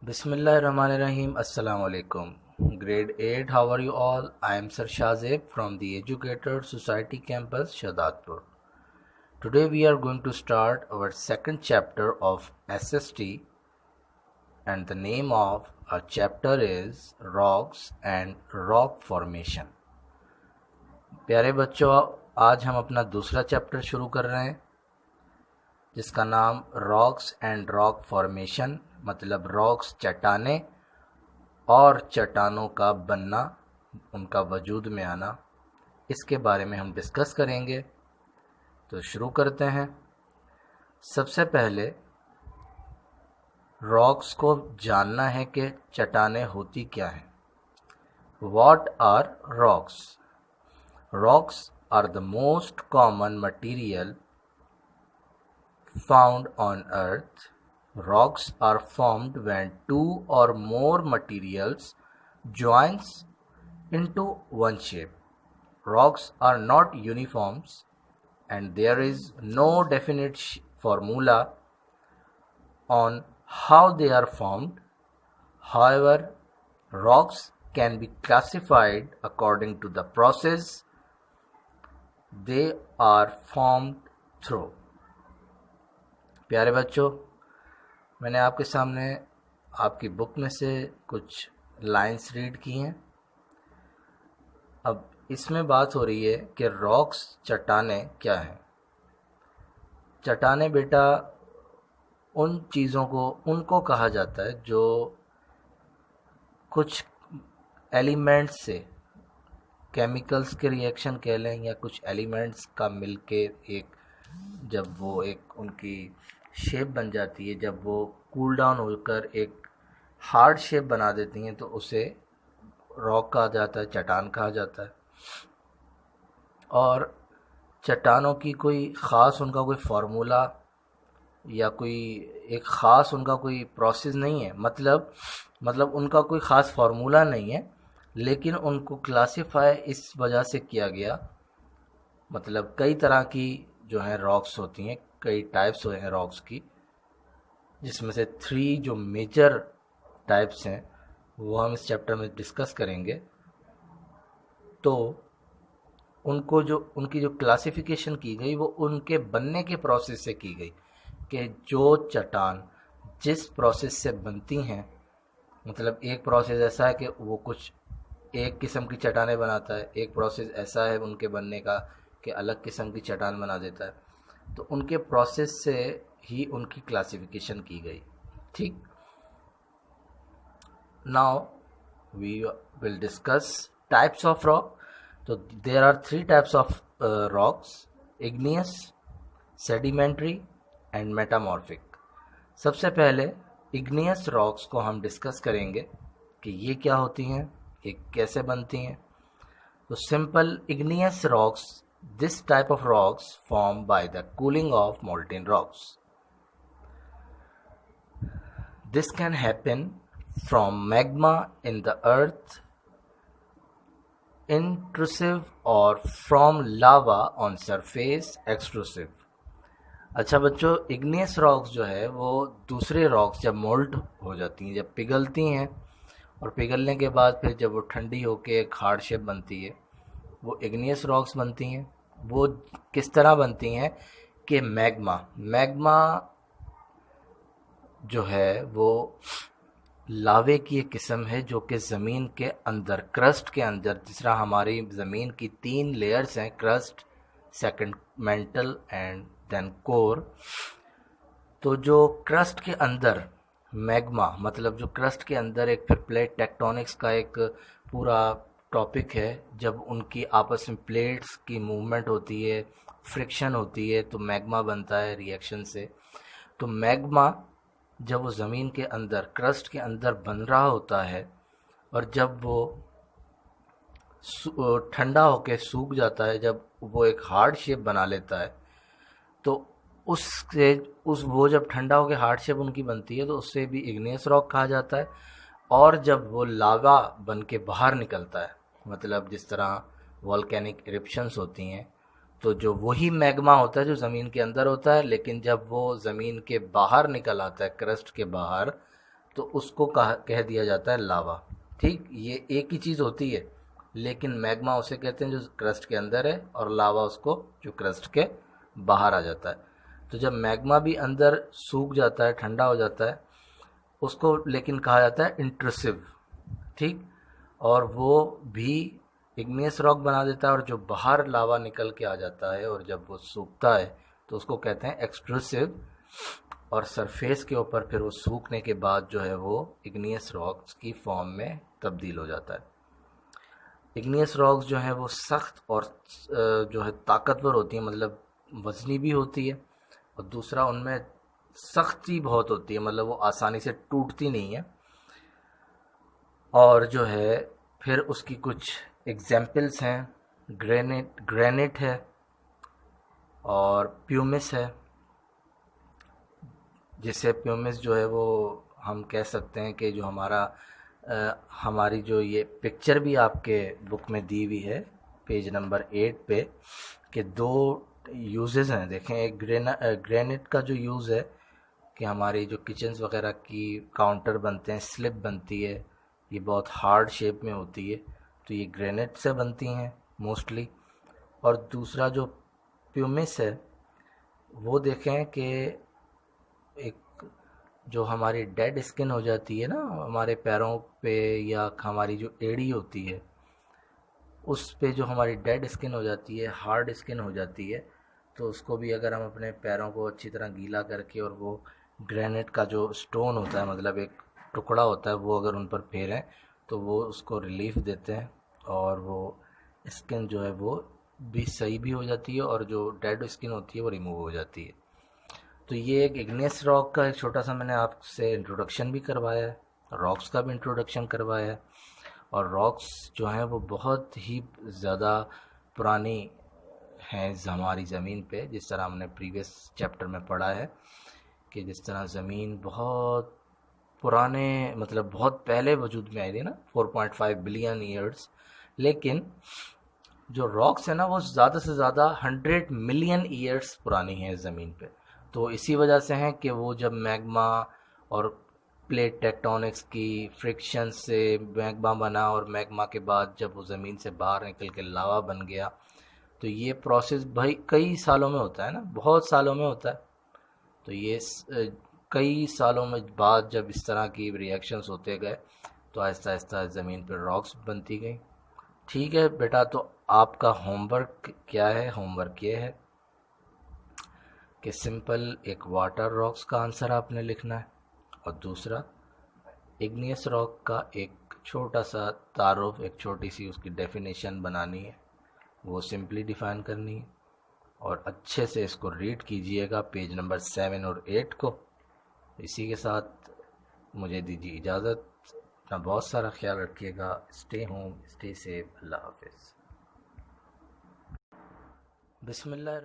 Bismillahirrahmanirrahim. Assalamu alaikum. Grade 8. How are you all? I am Sir Shazib from the Educator Society campus, Shahdatpur. Today we are going to start our second chapter of SST, and the name of our chapter is Rocks and Rock Formation. प्यारे बच्चों, आज हम अपना दूसरा chapter शुरू कर रहे हैं जिसका नाम रॉक्स एंड रॉक फॉर्मेशन, मतलब रॉक्स चट्टाने और चट्टानों का बनना, उनका वजूद में आना, इसके बारे में हम डिस्कस करेंगे। तो शुरू करते हैं। सबसे पहले रॉक्स को जानना है कि चट्टाने होती क्या हैं। What are rocks? Rocks are the most common material found on earth. Rocks are formed when two or more materials joins into one shape. Rocks are not uniforms and there is no definite formula on how they are formed. However, rocks can be classified according to the process they are formed through. प्यारे बच्चों, मैंने आपके सामने आपकी book में से कुछ lines read की हैं। अब इसमें बात हो रही है कि रॉक्स चट्टाने क्या हैं। चट्टाने बेटा उन चीज़ों को उनको कहा जाता है जो कुछ एलिमेंट्स से, केमिकल्स के रिएक्शन कह लें या कुछ एलिमेंट्स का मिलके एक, जब वो एक उनकी शेप बन जाती है, जब वो कूल डाउन होकर एक हार्ड शेप बना देती हैं, तो उसे रॉक कहा जाता है, चट्टान कहा जाता है। और चट्टानों की कोई ख़ास उनका कोई फार्मूला या कोई एक ख़ास उनका कोई प्रोसेस नहीं है, मतलब उनका कोई ख़ास फार्मूला नहीं है, लेकिन उनको क्लासिफाई इस वजह से किया गया, मतलब कई तरह की जो है रॉक्स होती हैं, कई टाइप्स हैं रॉक्स की, जिसमें से 3 जो मेजर टाइप्स हैं वो हम इस चैप्टर में डिस्कस करेंगे। तो उनको जो उनकी जो क्लासिफिकेशन की गई वो उनके बनने के प्रोसेस से की गई, कि जो चट्टान जिस प्रोसेस से बनती हैं, मतलब एक प्रोसेस ऐसा है कि वो कुछ एक किस्म की चट्टानें बनाता है, एक प्रोसेस ऐसा है उनके बनने का कि अलग किस्म की चट्टान बना देता है। तो उनके प्रोसेस से ही उनकी क्लासिफिकेशन की गई। ठीक, now we will discuss types of rock. तो there are 3 types of rocks: igneous, sedimentary and metamorphic. सबसे पहले इग्नियस रॉक्स को हम डिस्कस करेंगे कि ये क्या होती हैं, ये कैसे बनती हैं। तो simple igneous rocks, this type of rocks formed by the cooling of molten rocks. This can happen from magma in the earth intrusive or from lava on surface extrusive. अच्छा बच्चों, igneous rocks जो है वो दूसरे rocks जब moult हो जाती हैं, जब पिघलती हैं, और पिघलने के बाद फिर जब वो ठंडी होके एक हार्ड शेप बनती है, वो इग्नियस रॉक्स बनती हैं। वो किस तरह बनती हैं कि मैग्मा जो है वो लावे की एक किस्म है जो कि ज़मीन के अंदर, क्रस्ट के अंदर, जिस तरह हमारी ज़मीन की 3 लेयर्स हैं, crust, second mantle and then core. तो जो क्रस्ट के अंदर मैग्मा, मतलब जो क्रस्ट के अंदर एक, फिर प्लेट टेक्टोनिक्स का एक पूरा टॉपिक है, जब उनकी आपस में प्लेट्स की मूवमेंट होती है, फ्रिक्शन होती है, तो मैग्मा बनता है रिएक्शन से। तो मैग्मा जब वो ज़मीन के अंदर, क्रस्ट के अंदर बन रहा होता है, और जब वो ठंडा होकर सूख जाता है, जब वो एक हार्ड शेप बना लेता है, तो वो जब ठंडा होकर हार्ड शेप उनकी बनती है, तो उससे भी इग्नियस रॉक कहा जाता है। और जब वो लावा बन के बाहर निकलता है, मतलब जिस तरह वॉल्केनिक इरप्शंस होती हैं, तो जो वही मैग्मा होता है जो ज़मीन के अंदर होता है, लेकिन जब वो ज़मीन के बाहर निकल आता है, क्रस्ट के बाहर, तो उसको कह दिया जाता है लावा। ठीक, ये एक ही चीज़ होती है, लेकिन मैग्मा उसे कहते हैं जो क्रस्ट के अंदर है, और लावा उसको जो क्रस्ट के बाहर आ जाता है। तो जब मैग्मा भी अंदर सूख जाता है, ठंडा हो जाता है, उसको लेकिन कहा जाता है इंट्रूसिव। ठीक, और वो भी इग्नियस रॉक बना देता है, और जो बाहर लावा निकल के आ जाता है और जब वो सूखता है तो उसको कहते हैं एक्सट्रूसिव। और सरफेस के ऊपर फिर वो सूखने के बाद जो है वो इग्नियस रॉक्स की फॉर्म में तब्दील हो जाता है। इग्नियस रॉक्स जो है वो सख्त और जो है ताकतवर होती हैं, मतलब वजनी भी होती है, और दूसरा उनमें सख्ती बहुत होती है, मतलब वो आसानी से टूटती नहीं है। और जो है फिर उसकी कुछ एग्जाम्पल्स हैं, ग्रेनिट है और प्यूमिस है। जिससे प्यूमिस जो है वो हम कह सकते हैं कि जो हमारी जो ये पिक्चर भी आपके बुक में दी हुई है पेज नंबर 8 पे, कि दो यूजेस हैं। देखें, एक ग्रेनिट का जो यूज़ है कि हमारी जो किचन्स वगैरह की काउंटर बनते हैं, स्लिप बनती है, ये बहुत हार्ड शेप में होती है, तो ये ग्रेनिट से बनती हैं मोस्टली। और दूसरा जो प्यूमिस है वो देखें कि एक जो हमारी डेड स्किन हो जाती है ना हमारे पैरों पे, या हमारी जो एड़ी होती है उस पे जो हमारी डेड स्किन हो जाती है, हार्ड स्किन हो जाती है, तो उसको भी अगर हम अपने पैरों को अच्छी तरह गीला करके और वो ग्रेनाइट का जो स्टोन होता है, मतलब एक टुकड़ा होता है, वो अगर उन पर फेरें तो वो उसको रिलीफ देते हैं, और वो स्किन जो है वो भी सही भी हो जाती है, और जो डेड स्किन होती है वो रिमूव हो जाती है। तो ये एक इग्नियस रॉक का एक छोटा सा मैंने आपसे इंट्रोडक्शन भी करवाया है, रॉक्स का भी इंट्रोडक्शन करवाया है। और रॉक्स जो हैं वो बहुत ही ज़्यादा पुरानी हैं हमारी ज़मीन पे, जिस तरह हमने प्रीवियस चैप्टर में पढ़ा है कि जिस तरह ज़मीन बहुत पुराने, मतलब बहुत पहले वजूद में आई थी ना, 4.5 बिलियन ईयर्स, लेकिन जो रॉक्स है ना वो ज़्यादा से ज़्यादा 100 मिलियन ईयर्स पुरानी है ज़मीन पे। तो इसी वजह से है कि वो जब मैग्मा और प्लेट टेक्टोनिक्स की फ्रिक्शन से मैग्मा बना, और मैग्मा के बाद जब वो ज़मीन से बाहर निकल के लावा बन गया, तो ये प्रोसेस भाई कई सालों में होता है ना, बहुत सालों में होता है। तो ये कई सालों में बाद जब इस तरह की रिएक्शंस होते गए तो आहिस्ता आहिस्ता ज़मीन पर रॉक्स बनती गई। ठीक है बेटा, तो आपका होमवर्क क्या है? होमवर्क ये है कि सिंपल एक वाटर रॉक्स का आंसर आपने लिखना है, और दूसरा इग्नियस रॉक का एक छोटा सा तारुफ, एक छोटी सी उसकी डेफिनेशन बनानी है, वो सिंपली डिफ़ाइन करनी है। और अच्छे से इसको रीड कीजिएगा पेज नंबर 7 और 8 को। इसी के साथ मुझे दीजिए इजाज़त। अपना बहुत सारा ख्याल रखिएगा। Stay home, stay safe. अल्लाह हाफिज़। बिस्मिल्लाह।